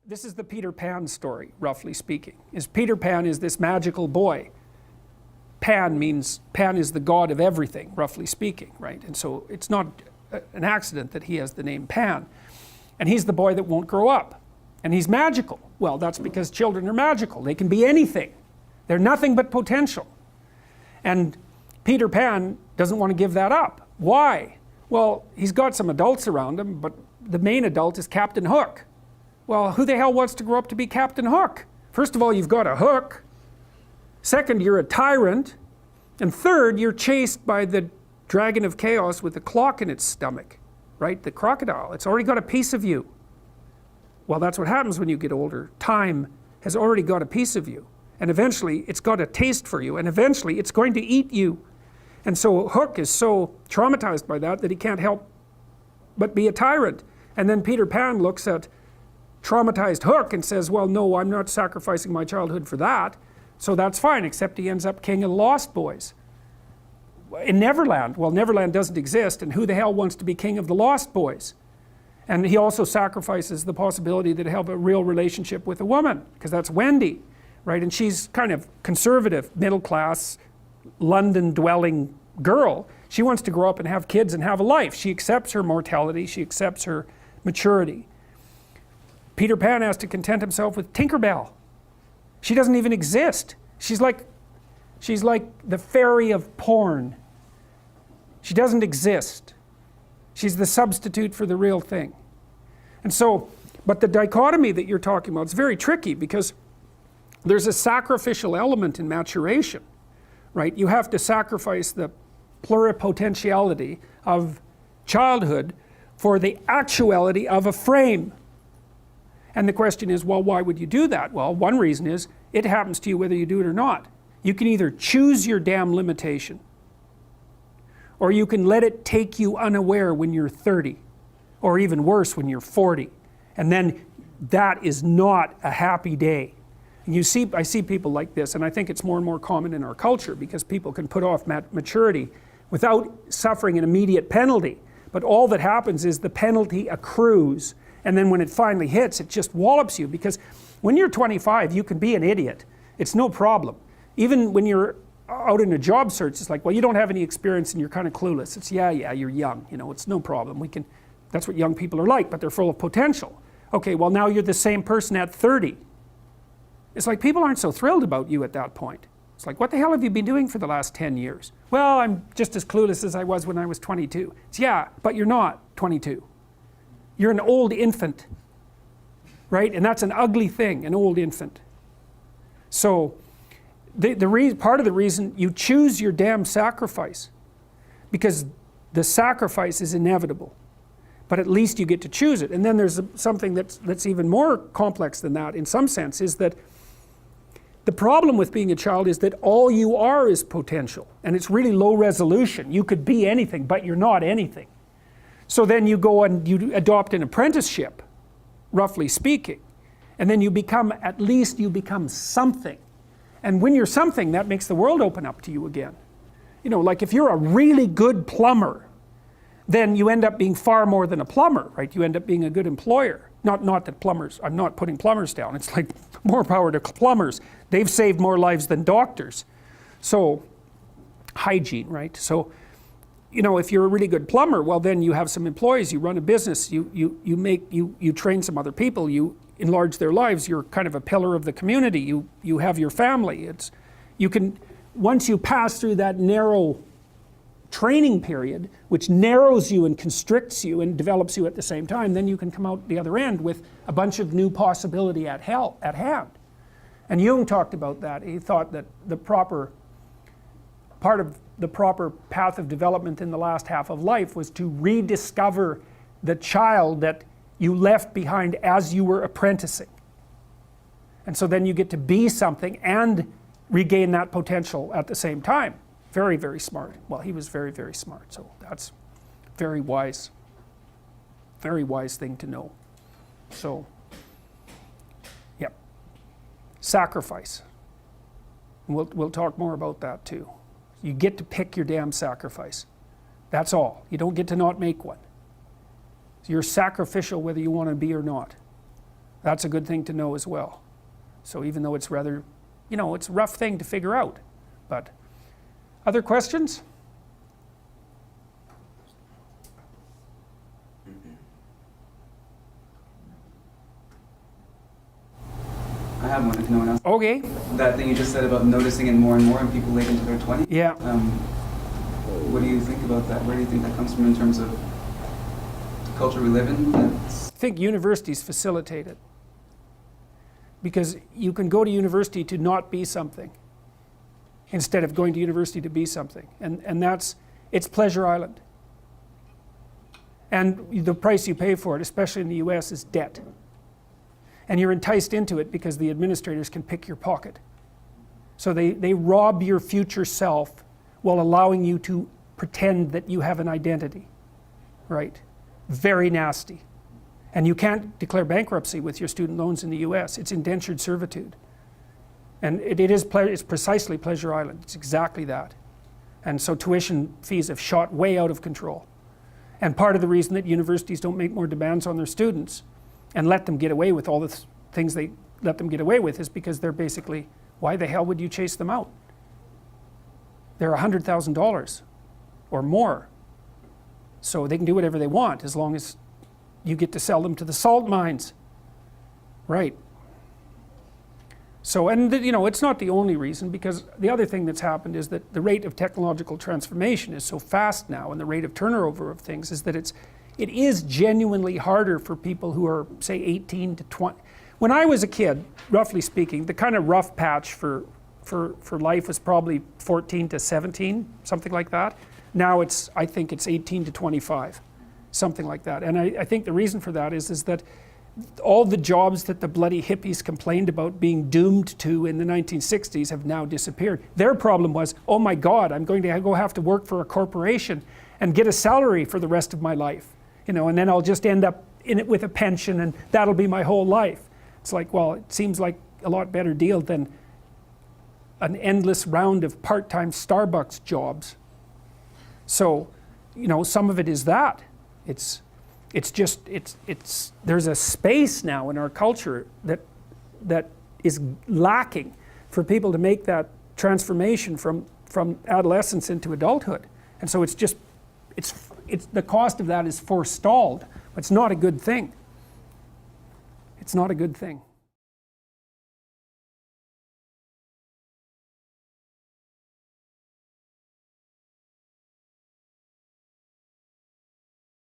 This is the Peter Pan story, roughly speaking. Peter Pan is this magical boy. Pan is the god of everything, roughly speaking, right? And so it's not an accident that he has the name Pan. And he's the boy that won't grow up. And he's magical. Well, that's because children are magical. They can be anything. They're nothing but potential. And Peter Pan doesn't want to give that up. Why? Well, he's got some adults around him, but the main adult is Captain Hook. Well, who the hell wants to grow up to be Captain Hook? First of all, you've got a hook. Second, you're a tyrant. And third, you're chased by the dragon of chaos with a clock in its stomach, right? The crocodile. It's already got a piece of you. Well, that's what happens when you get older. Time has already got a piece of you. And eventually, it's got a taste for you. And eventually, it's going to eat you. And so Hook is so traumatized by that he can't help but be a tyrant. And then Peter Pan looks at traumatized Hook and says, well, no, I'm not sacrificing my childhood for that. So that's fine, except he ends up king of the Lost Boys. In Neverland, well, Neverland doesn't exist, and who the hell wants to be king of the Lost Boys? And he also sacrifices the possibility that he'll have a real relationship with a woman, because that's Wendy, right? And she's kind of conservative, middle class, London dwelling girl. She wants to grow up and have kids and have a life. She accepts her mortality, she accepts her maturity. Peter Pan has to content himself with Tinkerbell. She doesn't even exist. She's like the fairy of porn. She doesn't exist. She's the substitute for the real thing. And so, but the dichotomy that you're talking about is very tricky, because there's a sacrificial element in maturation, right? You have to sacrifice the pluripotentiality of childhood for the actuality of a frame. And the question is, well, why would you do that? Well, one reason is it happens to you whether you do it or not. You can either choose your damn limitation, or you can let it take you unaware when you're 30, or even worse, when you're 40. And then that is not a happy day. And I see people like this, and I think it's more and more common in our culture, because people can put off maturity without suffering an immediate penalty. But all that happens is the penalty accrues. And then when it finally hits, it just wallops you, because when you're 25, you can be an idiot. It's no problem. Even when you're out in a job search, it's like, well, you don't have any experience and you're kind of clueless. It's, yeah, you're young, it's no problem. That's what young people are like, but they're full of potential. Okay, well, now you're the same person at 30. It's like people aren't so thrilled about you at that point. It's like, what the hell have you been doing for the last 10 years? Well, I'm just as clueless as I was when I was 22. It's, yeah, but you're not 22. You're an old infant, right? And that's an ugly thing, an old infant. So part of the reason you choose your damn sacrifice, because the sacrifice is inevitable, but at least you get to choose it. And then there's something that's even more complex than that in some sense, is that the problem with being a child is that all you are is potential, and it's really low resolution. You could be anything, but you're not anything. So then you go and you adopt an apprenticeship, roughly speaking, and then at least you become something. And when you're something, that makes the world open up to you again. Like if you're a really good plumber, then you end up being far more than a plumber, right? You end up being a good employer. Not that plumbers, I'm not putting plumbers down. It's like more power to plumbers. They've saved more lives than doctors. So, hygiene, right? So, if you're a really good plumber, well, then you have some employees, you run a business, you train some other people, you enlarge their lives, you're kind of a pillar of the community, you have your family. Once you pass through that narrow training period, which narrows you and constricts you and develops you at the same time, then you can come out the other end with a bunch of new possibility at hand. And Jung talked about that. He thought that part of the proper path of development in the last half of life was to rediscover the child that you left behind as you were apprenticing. And so then you get to be something and regain that potential at the same time. Very, very smart. Well, he was very, very smart, so that's very wise thing to know. So, yep. Sacrifice. We'll talk more about that too. You get to pick your damn sacrifice. That's all. You don't get to not make one. You're sacrificial whether you want to be or not. That's a good thing to know as well. So even though it's rather, it's a rough thing to figure out. But other questions? I have one if no one else. Okay. That thing you just said about noticing it more and more in people late into their 20s. Yeah. What do you think about that? Where do you think that comes from in terms of the culture we live in? I think universities facilitate it. Because you can go to university to not be something instead of going to university to be something. And it's Pleasure Island. And the price you pay for it, especially in the US, is debt. And you're enticed into it because the administrators can pick your pocket. So they rob your future self while allowing you to pretend that you have an identity, right? Very nasty. And you can't declare bankruptcy with your student loans in the US. It's indentured servitude. And it's precisely Pleasure Island. It's exactly that. And so tuition fees have shot way out of control. And part of the reason that universities don't make more demands on their students and let them get away with all the things they let them get away with is because they're basically, why the hell would you chase them out? They're $100,000 or more. So they can do whatever they want as long as you get to sell them to the salt mines. Right. So, and it's not the only reason, because the other thing that's happened is that the rate of technological transformation is so fast now, and the rate of turnover of things is that it is genuinely harder for people who are, say, 18 to 20. When I was a kid, roughly speaking, the kind of rough patch for life was probably 14 to 17, something like that. Now I think it's 18 to 25, something like that. And I think the reason for that is that all the jobs that the bloody hippies complained about being doomed to in the 1960s have now disappeared. Their problem was, oh my God, I'm going to go have to work for a corporation and get a salary for the rest of my life. And then I'll just end up in it with a pension, and that'll be my whole life. It's like, well, it seems like a lot better deal than an endless round of part-time Starbucks jobs. So, some of it is that. There's a space now in our culture that is lacking for people to make that transformation from adolescence into adulthood. And so the cost of that is forestalled. It's not a good thing. It's not a good thing.